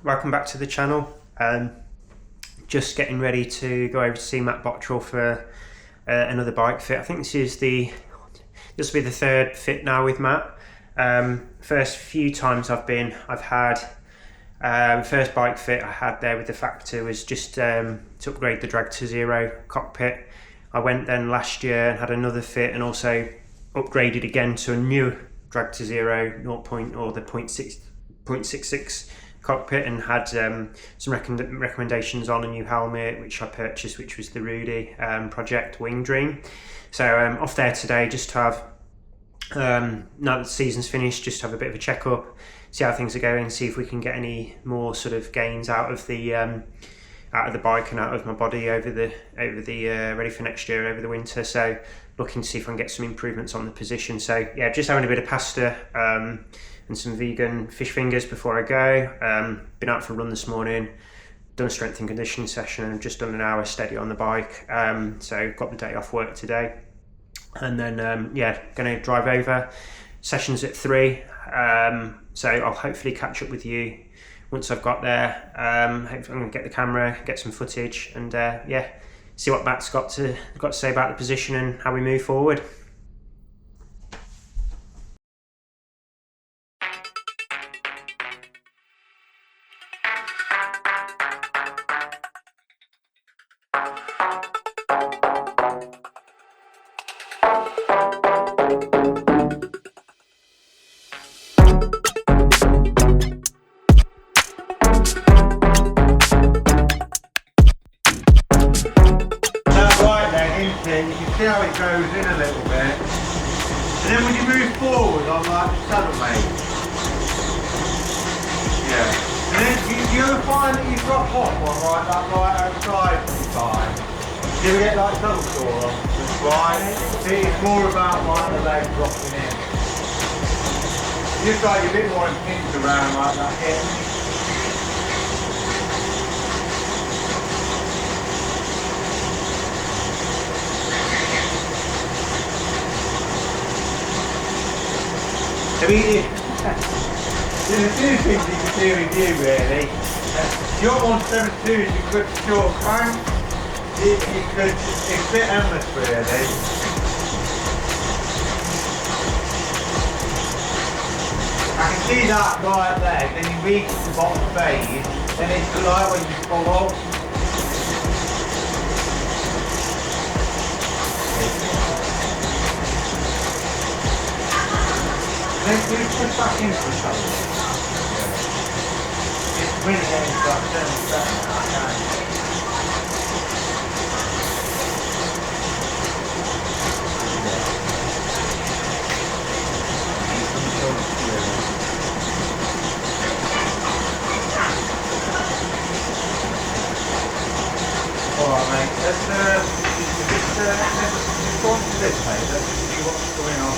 welcome back to the channel. Just getting ready to go over to see Matt Bottrill for another bike fit. I think this will be the third fit now with Matt. First few times I've had first bike fit I had there with the Factor was just to upgrade the drag to zero cockpit. I went then last year and had another fit and also upgraded again to a new drag to zero 0.66 cockpit, and had some recommendations on a new helmet which I purchased, which was the Rudy Project Wing Dream. So off there today just to have, now that the season's finished, just to have a bit of a check up, see how things are going, see if we can get any more sort of gains out of the bike and out of my body over the ready for next year, over the winter. So looking to see if I can get some improvements on the position. So yeah, just having a bit of pasta and some vegan fish fingers before I go. Been out for a run this morning, done a strength and conditioning session, and just done an hour steady on the bike. So got the day off work today, and then yeah, going to drive over. Sessions at 3, so I'll hopefully catch up with you once I've got there. Hopefully I'm going to get the camera, get some footage, and yeah, see what Matt's got to say about the position and how we move forward. You can see how it goes in a little bit, and then when you move forward on like the saddle mate, yeah, and then you ever find that you've got hot one right, that right outside sometimes? Do you ever get like saddle sore on? Right, see, it's more about like the leg dropping in. Just like a bit more impinged around like that hip. I mean, there's a few things you can do with you really. Your 172 is a good short crank. It's a bit endless really. I can see that right there, then you reach the bottom phase, then it's like when you pull up. Then you push back into the saddle. It's really getting to that turn better. Alright mate, let's go on to this mate, let's see what's going on.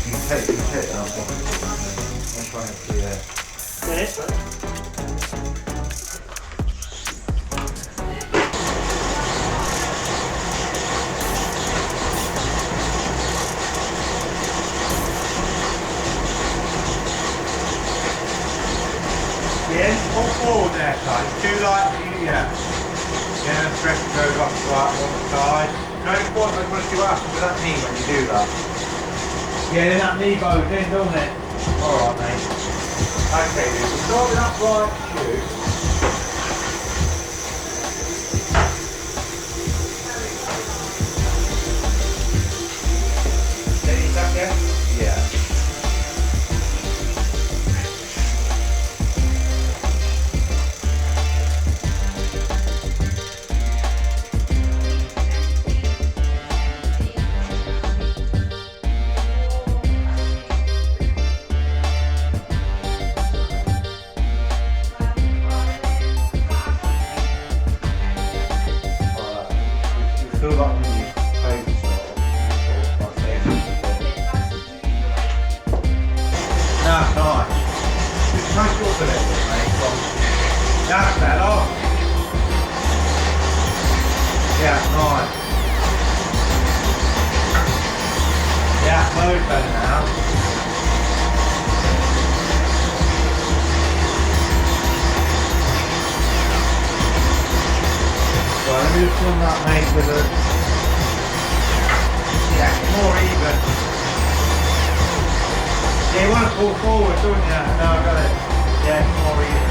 You can take that one. I'm trying to see there. Yes, yeah, all forward there, side. Do like, yeah. Yeah, the pressure goes off to like one side. No, it's important, I want to see what happens with that knee when you do that. Yeah, then that knee goes in, doesn't it? Alright, mate. Okay, dude, we'll start with that right shoe. Steady tap there? Yeah. load better now. Right, let me just run that mate with a... Yeah, more even. Yeah, you want to pull forward, don't you? No, I got it. Yeah, more even.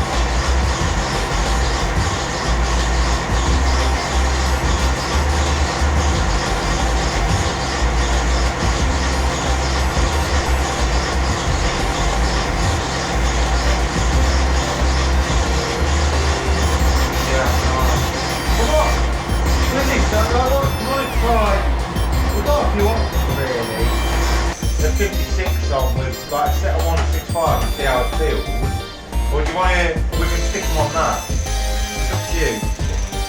We've got a few options really. The 56 on with like a set of 165 and see how it feels. Or do you want to, we can stick them on that. It's up to you.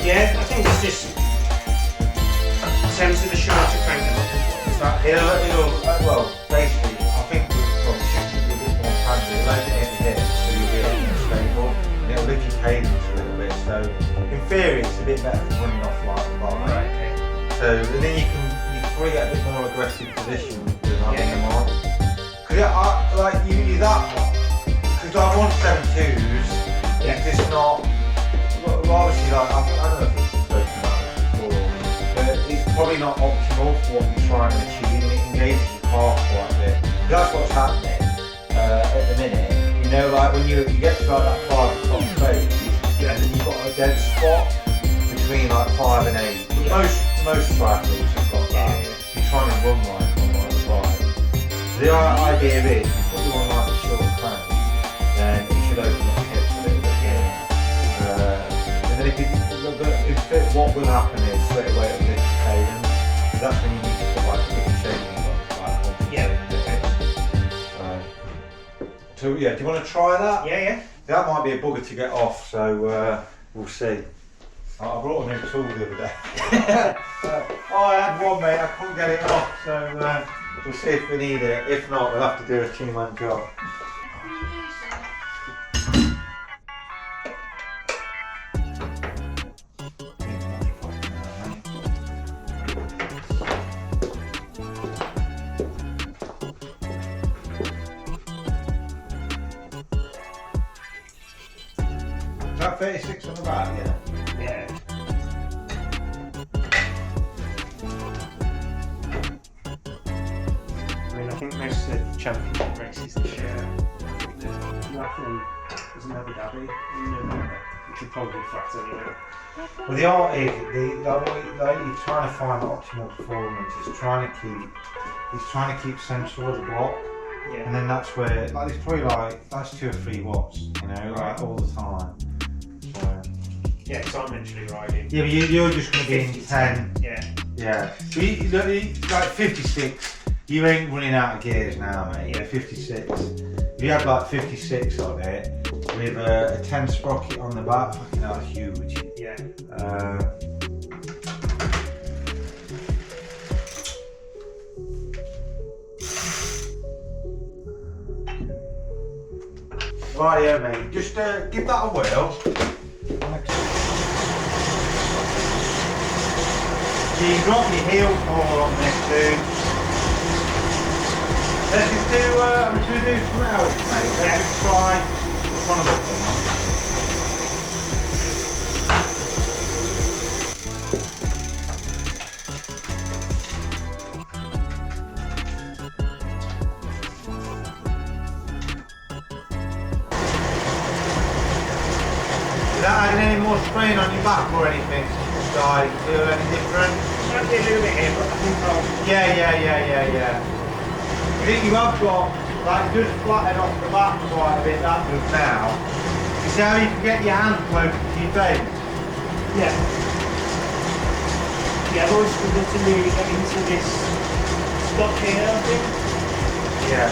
Yeah, I think it's just in terms of the shorter crank up. It'll well, basically, I think we'll should be a bit more handy. It'll open it in here, so you'll be a bit more stable. And it'll lift your cadence a little bit. So, in theory, it's a bit better for running off like the bar. Right, okay. So, and then you can probably get a bit more aggressive position with having them on. Because like you that because like 172s, it's just not. Well, obviously, like I don't know if it's spoken about this before, but it's probably not optimal for what you're trying to achieve, and it engages your car quite a bit. That's what's happening at the minute. You know, like when you get to like that 5 o'clock phase, and then you've got a dead spot between like 5 and 8. Yeah. Most triathletes have got that. You're trying to run like on like the bike. The idea is, if you put you on like a short crank, then it should open up hips a little bit here. And then if what will happen is straight away it'll lift the cadence. That's when you need to put like a bit of shaping on the bike. Yeah, okay. So yeah, do you want to try that? Yeah. That might be a bugger to get off, so we'll see. I brought a new tool the other day. I had one mate, I couldn't get it off, so we'll see if we need it. If not, we'll have to do a 2-man job. Is that 36 on the back? Yeah. Yeah. I mean, I think most of the championship races this year, the triathlon is another dabby, which would probably be flat anyway. Well, the art is, you're trying to find optimal performance. It's trying to keep central of the block. Yeah. And then that's where, like, it's probably like, that's 2 or 3 watts, you know, like all the time. So. Yeah, because I'm literally riding. Yeah, but you're just going to be in 10. Yeah. Yeah. Like 56, you ain't running out of gears now, mate. Yeah, 56. If you had like 56 on it, with a 10 sprocket on the back, fucking hell, that's huge. Yeah. Rightio, mate. Just give that a whirl. So you drop your heel forward on this, dude. Let's just do, I'm just going to do something else, mate. Let's just try one of the things. Is that adding any more strain on your back or anything? Side, feel any different? Might be a little bit here, but I think I'll... Yeah. I think you have got, like, just flattened off the back quite a bit, that does now. You see how you can get your hand closer to your face? Yeah. Yeah, I've always struggled to really get into this spot here, I think. Yeah.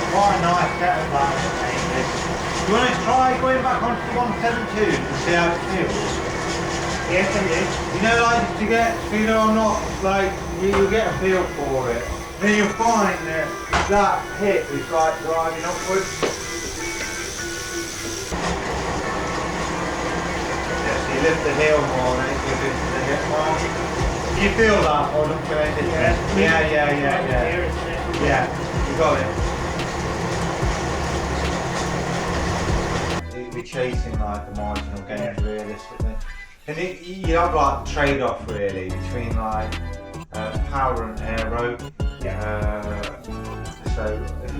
Quite a nice kettle back, mate. You want to try going back onto the 172 and see how it feels? Yes, I do. You know, like to get, you know, I'm not like you'll get a feel for it. Then you'll find that that hip is like driving upwards. lift the heel more than it gives it to the hip more. Do you feel that or not feel anything? Yeah, you got it. It'd be chasing like the marginal gains realistically. And you have like trade-off really between like power and aero. So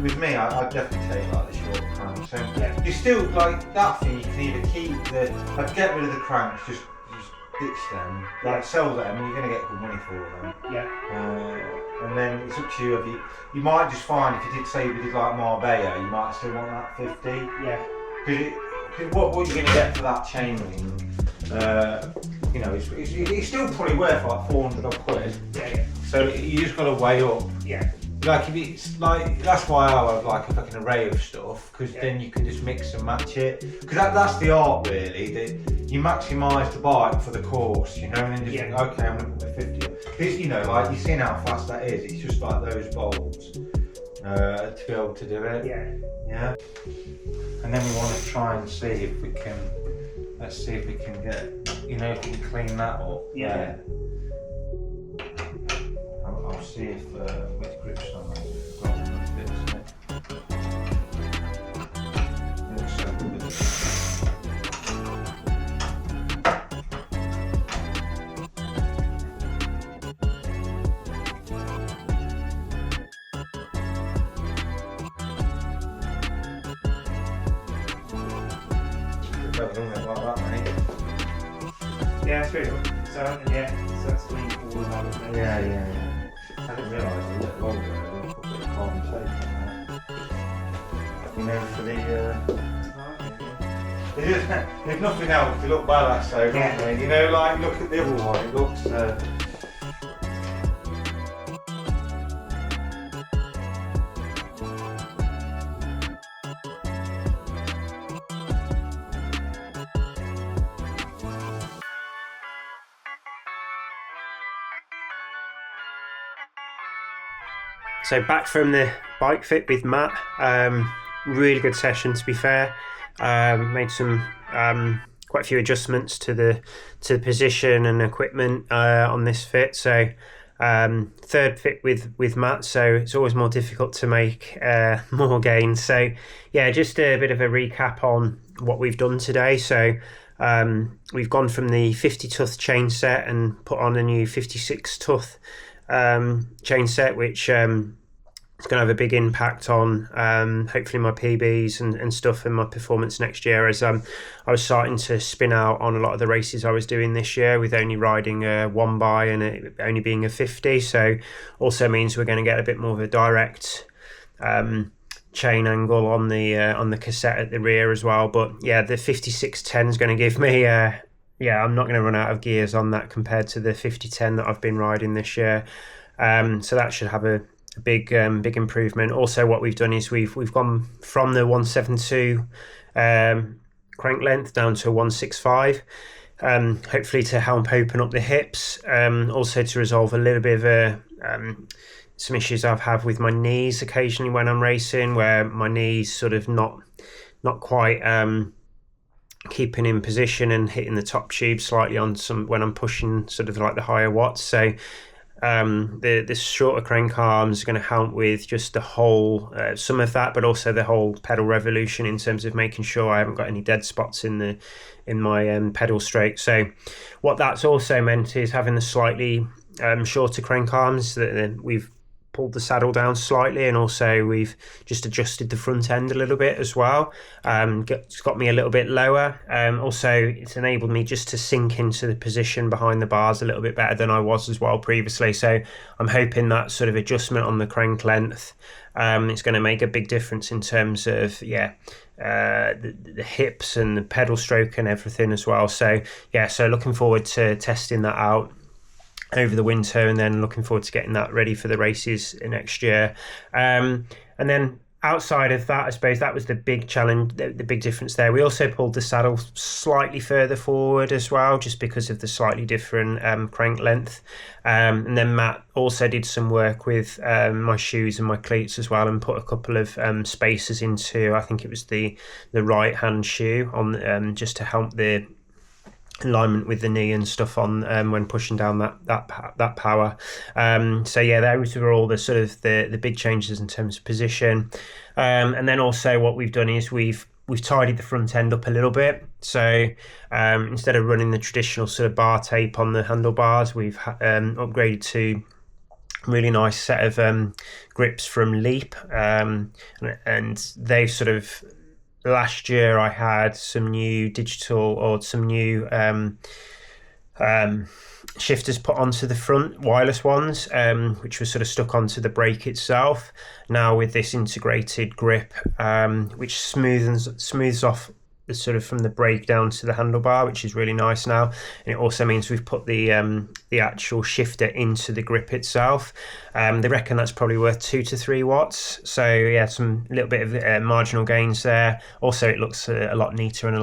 with me, I'd definitely take like the short crank. So you still like that thing. You can either keep I'd get rid of the cranks, just ditch them, like sell them, and you're going to get good money for them. And then it's up to you. You might just find if you did say we did like Marbella, you might still want that 50. Because what you're going to get for that chain ring, you know, it's still probably worth like 400 odd quid. So you just got to weigh up. Like if it's like, that's why I have like a fucking array of stuff, because then you can just mix and match it. Because that's the art really, that you maximise the bike for the course, you know, and then just think, okay, I'm going to put the 50 on. Because, you know, like you've seen how fast that is, it's just like those bolts to be able to do it. Yeah. And then we want to try and see if we can, let's see if we can get, you know, if we can clean that up. I'll see if with grips on that we've got enough bits in it. Looks so good. Like that, mate. It's really good. So that's clean all of that. Yeah. I didn't realise it was a bit longer and put a bit of carbon tape on there. You know, for the if nothing else, they look badass though, don't they? You know, like look at the other one, it looks So back from the bike fit with Matt, really good session to be fair. Made some quite a few adjustments to the position and equipment on this fit. So third fit with Matt, so it's always more difficult to make more gains. So yeah, just a bit of a recap on what we've done today. So we've gone from the 50 tooth chain set and put on a new 56 tooth chain set, which it's going to have a big impact on hopefully my PBs and stuff and my performance next year, as I was starting to spin out on a lot of the races I was doing this year with only riding a 1 by and it only being a 50. So also means we're going to get a bit more of a direct chain angle on the cassette at the rear as well. But yeah, the 5610 is going to give me I'm not going to run out of gears on that compared to the 5010 that I've been riding this year. So that should have a big improvement. Also, what we've done is we've gone from the 172 crank length down to 165, hopefully to help open up the hips, also to resolve a little bit of some issues I've had with my knees occasionally when I'm racing, where my knees sort of not quite keeping in position and hitting the top tube slightly on some when I'm pushing sort of like the higher watts. So the shorter crank arms are going to help with just the whole some of that, but also the whole pedal revolution in terms of making sure I haven't got any dead spots in my pedal stroke. So what that's also meant is having the slightly shorter crank arms, that we've pulled the saddle down slightly, and also we've just adjusted the front end a little bit as well. It's got me a little bit lower. Also, it's enabled me just to sink into the position behind the bars a little bit better than I was as well previously. So I'm hoping that sort of adjustment on the crank length it's going to make a big difference in terms of the hips and the pedal stroke and everything as well. So so looking forward to testing that out over the winter, and then looking forward to getting that ready for the races next year. And then outside of that, I suppose that was the big challenge, the big difference there. We also pulled the saddle slightly further forward as well, just because of the slightly different crank length. And then Matt also did some work with my shoes and my cleats as well, and put a couple of spacers into, I think it was the right hand shoe on, just to help the alignment with the knee and stuff on when pushing down that power. So yeah, those are all the sort of the big changes in terms of position. And then also what we've done is we've tidied the front end up a little bit. So instead of running the traditional sort of bar tape on the handlebars, we've upgraded to really nice set of grips from Leap, and they've sort of, last year I had some new shifters put onto the front, wireless ones, which was sort of stuck onto the brake itself. Now with this integrated grip, which smooths off the sort of from the brake down to the handlebar, which is really nice now. And it also means we've put the actual shifter into the grip itself. They reckon that's probably worth 2 to 3 watts. So yeah, some little bit of marginal gains there. Also, it looks a lot neater and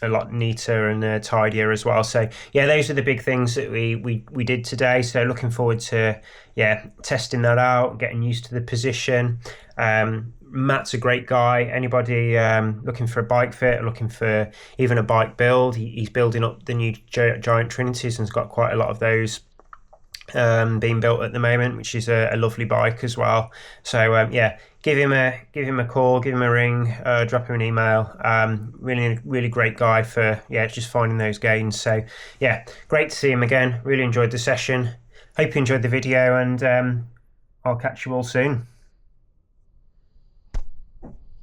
a lot neater and tidier as well. So yeah, those are the big things that we did today. So looking forward to testing that out, getting used to the position. Matt's a great guy. Anybody looking for a bike fit, or looking for even a bike build, he's building up the new Giant Trinities and has got quite a lot of those being built at the moment, which is a lovely bike as well. So yeah, give him a call, give him a ring, drop him an email. Really great guy for just finding those gains. So yeah, great to see him again. Really enjoyed the session. Hope you enjoyed the video, and I'll catch you all soon.